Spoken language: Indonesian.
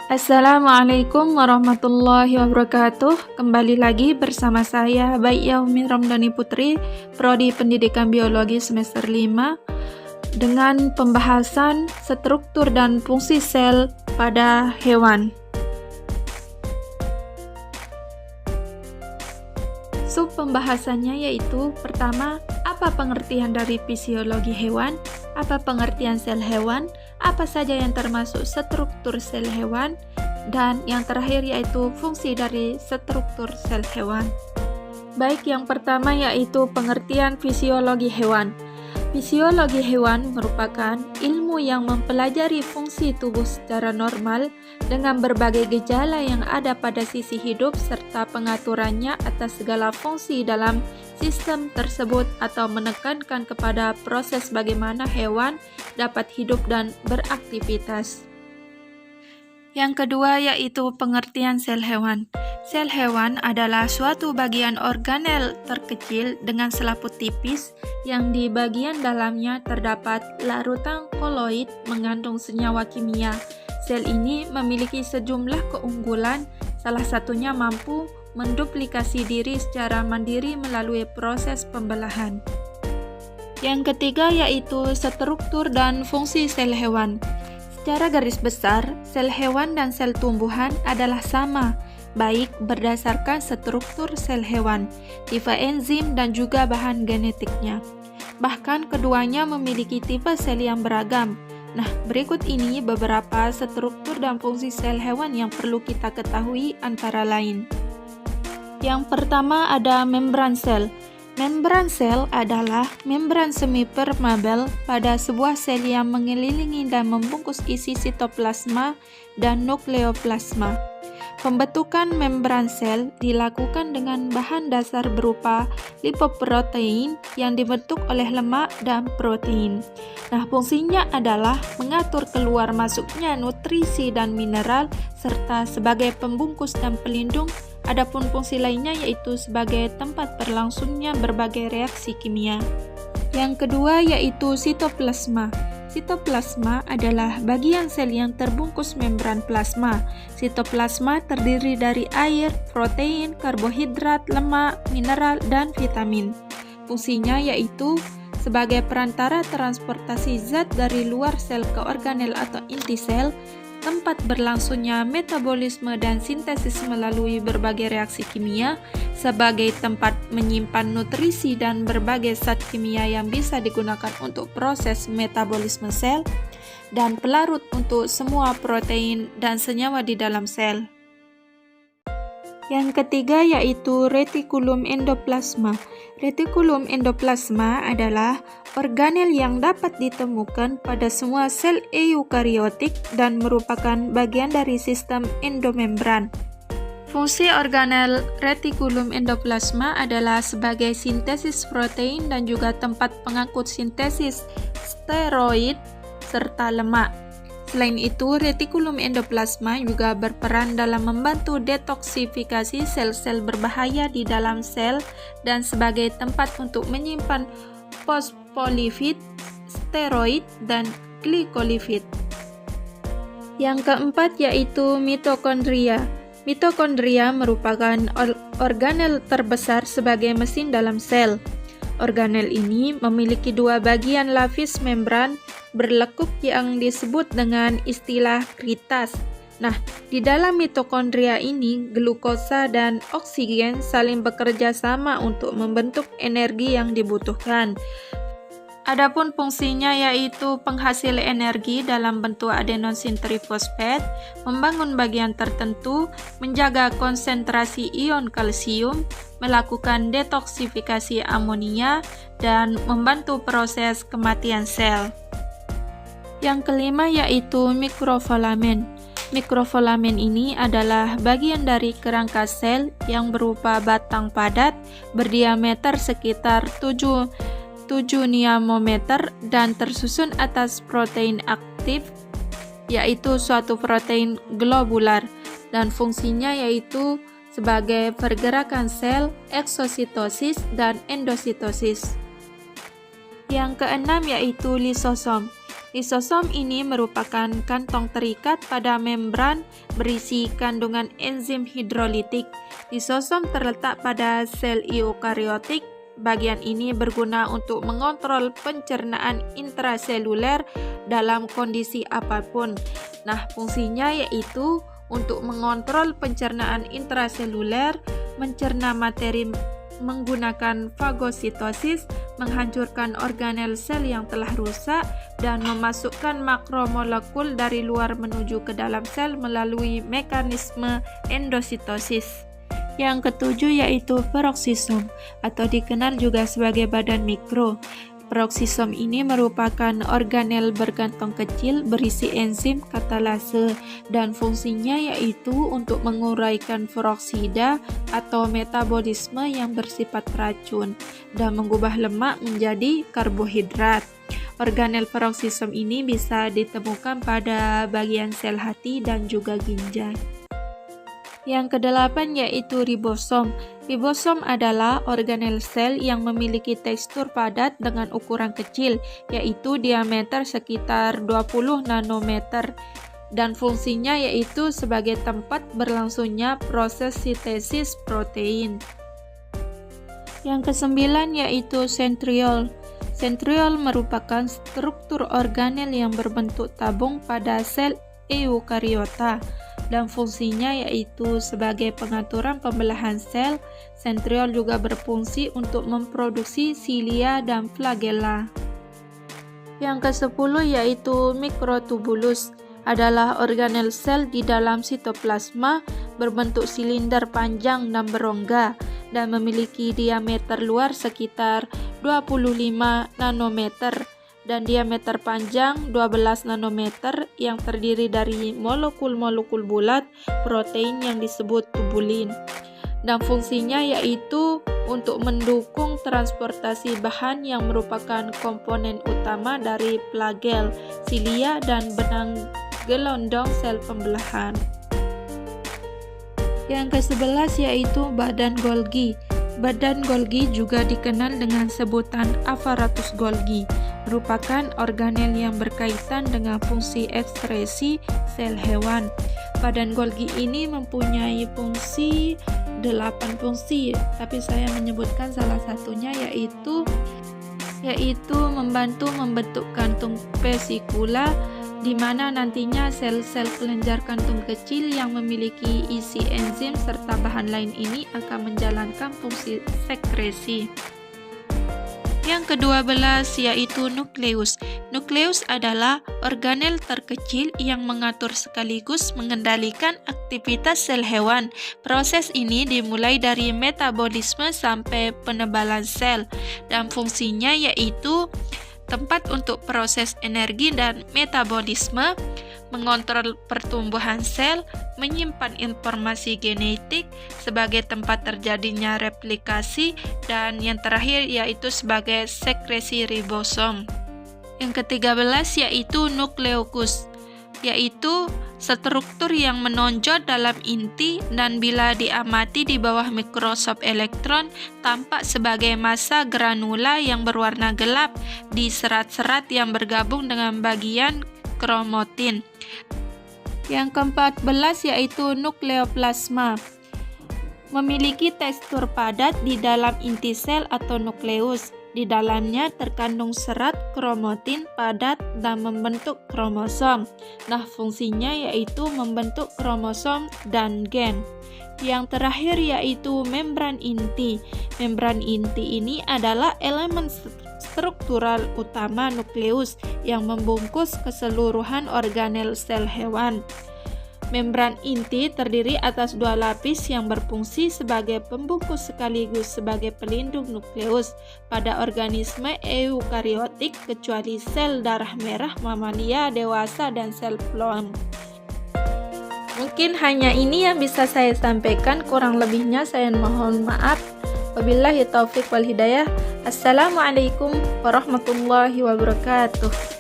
Assalamualaikum warahmatullahi wabarakatuh. Kembali lagi bersama saya Baik Yaumi Ramdhani Putri, Prodi Pendidikan Biologi semester 5 dengan pembahasan struktur dan fungsi sel pada hewan. Sub pembahasannya yaitu pertama, apa pengertian dari fisiologi hewan, apa pengertian sel hewan, apa saja yang termasuk struktur sel hewan, dan yang terakhir yaitu fungsi dari struktur sel hewan. Baik, yang pertama yaitu pengertian fisiologi hewan. Fisiologi hewan merupakan ilmu yang mempelajari fungsi tubuh secara normal dengan berbagai gejala yang ada pada sisi hidup serta pengaturannya atas segala fungsi dalam sistem tersebut atau menekankan kepada proses bagaimana hewan dapat hidup dan beraktivitas. Yang kedua yaitu pengertian sel hewan. Sel hewan adalah suatu bagian organel terkecil dengan selaput tipis yang di bagian dalamnya terdapat larutan koloid mengandung senyawa kimia. Sel ini memiliki sejumlah keunggulan, salah satunya mampu menduplikasi diri secara mandiri melalui proses pembelahan. Yang ketiga yaitu struktur dan fungsi sel hewan. Secara garis besar, sel hewan dan sel tumbuhan adalah sama, baik berdasarkan struktur sel hewan, tipe enzim, dan juga bahan genetiknya. Bahkan keduanya memiliki tipe sel yang beragam. Nah, berikut ini beberapa struktur dan fungsi sel hewan yang perlu kita ketahui antara lain. Yang pertama ada membran sel. Membran sel adalah membran semi-permeabel pada sebuah sel yang mengelilingi dan membungkus isi sitoplasma dan nukleoplasma. Pembentukan membran sel dilakukan dengan bahan dasar berupa lipoprotein yang dibentuk oleh lemak dan protein. Nah, fungsinya adalah mengatur keluar masuknya nutrisi dan mineral serta sebagai pembungkus dan pelindung. Adapun fungsi lainnya yaitu sebagai tempat berlangsungnya berbagai reaksi kimia. Yang kedua yaitu sitoplasma. Sitoplasma adalah bagian sel yang terbungkus membran plasma. Sitoplasma terdiri dari air, protein, karbohidrat, lemak, mineral, dan vitamin. Fungsinya yaitu sebagai perantara transportasi zat dari luar sel ke organel atau inti sel, tempat berlangsungnya metabolisme dan sintesis melalui berbagai reaksi kimia, sebagai tempat menyimpan nutrisi dan berbagai zat kimia yang bisa digunakan untuk proses metabolisme sel, dan pelarut untuk semua protein dan senyawa di dalam sel. Yang ketiga yaitu retikulum endoplasma. Retikulum endoplasma adalah organel yang dapat ditemukan pada semua sel eukariotik dan merupakan bagian dari sistem endomembran. Fungsi organel retikulum endoplasma adalah sebagai sintesis protein dan juga tempat pengangkut sintesis steroid serta lemak. Selain itu, retikulum endoplasma juga berperan dalam membantu detoksifikasi sel-sel berbahaya di dalam sel dan sebagai tempat untuk menyimpan fosfolipid, steroid, dan glikolipid. Yang keempat yaitu mitokondria. Mitokondria merupakan organel terbesar sebagai mesin dalam sel. Organel ini memiliki dua bagian lapis membran berlekup yang disebut dengan istilah kritas. Nah, di dalam mitokondria ini, glukosa dan oksigen saling bekerja sama untuk membentuk energi yang dibutuhkan. Adapun fungsinya yaitu penghasil energi dalam bentuk adenosin trifosfat, membangun bagian tertentu, menjaga konsentrasi ion kalsium, melakukan detoksifikasi amonia, dan membantu proses kematian sel. Yang kelima yaitu mikrofolamen. Mikrofolamen ini adalah bagian dari kerangka sel yang berupa batang padat berdiameter sekitar 7 nanometer dan tersusun atas protein aktif, yaitu suatu protein globular, dan fungsinya yaitu sebagai pergerakan sel, eksositosis, dan endositosis. Yang keenam yaitu lisosom. Lisosom ini merupakan kantong terikat pada membran berisi kandungan enzim hidrolitik. Lisosom terletak pada sel eukariotik. Bagian ini berguna untuk mengontrol pencernaan intraseluler dalam kondisi apapun. Nah, fungsinya yaitu untuk mengontrol pencernaan intraseluler, mencerna materi menggunakan fagositosis, menghancurkan organel sel yang telah rusak, dan memasukkan makromolekul dari luar menuju ke dalam sel melalui mekanisme endositosis. Yang ketujuh yaitu peroksisom atau dikenal juga sebagai badan mikro. Peroksisom ini merupakan organel berkantong kecil berisi enzim katalase dan fungsinya yaitu untuk menguraikan peroksida atau metabolisme yang bersifat racun dan mengubah lemak menjadi karbohidrat. Organel peroksisom ini bisa ditemukan pada bagian sel hati dan juga ginjal. Yang kedelapan yaitu ribosom. Ribosom adalah organel sel yang memiliki tekstur padat dengan ukuran kecil, yaitu diameter sekitar 20 nanometer, dan fungsinya yaitu sebagai tempat berlangsungnya proses sintesis protein. Yang kesembilan yaitu sentriol. Sentriol merupakan struktur organel yang berbentuk tabung pada sel eukariota, dan fungsinya yaitu sebagai pengaturan pembelahan sel. Sentriol juga berfungsi untuk memproduksi silia dan flagella. Yang ke-10 yaitu mikrotubulus, adalah organel sel di dalam sitoplasma berbentuk silinder panjang dan berongga dan memiliki diameter luar sekitar 25 nanometer dan diameter panjang 12 nanometer yang terdiri dari molekul-molekul bulat protein yang disebut tubulin. Dan fungsinya yaitu untuk mendukung transportasi bahan yang merupakan komponen utama dari flagel, silia, dan benang gelondong sel pembelahan. Yang ke-11 yaitu badan Golgi. Badan Golgi juga dikenal dengan sebutan aparatus Golgi, merupakan organel yang berkaitan dengan fungsi ekskresi sel hewan. Badan Golgi ini mempunyai 8 fungsi, tapi saya menyebutkan salah satunya yaitu membantu membentuk kantung vesikula, di mana nantinya sel-sel kelenjar kantung kecil yang memiliki isi enzim serta bahan lain ini akan menjalankan fungsi sekresi. Yang ke-12 yaitu nukleus. Nukleus adalah organel terkecil yang mengatur sekaligus mengendalikan aktivitas sel hewan. Proses ini dimulai dari metabolisme sampai penebalan sel, dan fungsinya yaitu tempat untuk proses energi dan metabolisme, mengontrol pertumbuhan sel, menyimpan informasi genetik sebagai tempat terjadinya replikasi, dan yang terakhir yaitu sebagai sekresi ribosom. Yang ke-13 yaitu nukleokus, yaitu struktur yang menonjol dalam inti dan bila diamati di bawah mikroskop elektron tampak sebagai massa granula yang berwarna gelap di serat-serat yang bergabung dengan bagian kromatin. Yang ke-14 yaitu nukleoplasma, memiliki tekstur padat di dalam inti sel atau nukleus. Di dalamnya terkandung serat kromatin padat dan membentuk kromosom. Nah, fungsinya yaitu membentuk kromosom dan gen. Yang terakhir yaitu membran inti. Membran inti ini adalah elemen struktural utama nukleus yang membungkus keseluruhan organel sel hewan. Membran inti terdiri atas 2 lapis yang berfungsi sebagai pembungkus sekaligus sebagai pelindung nukleus pada organisme eukariotik kecuali sel darah merah mamalia dewasa dan sel phloem. Mungkin hanya ini yang bisa saya sampaikan, kurang lebihnya saya mohon maaf. Wabillahi taufiq wal hidayah. Assalamualaikum warahmatullahi wabarakatuh.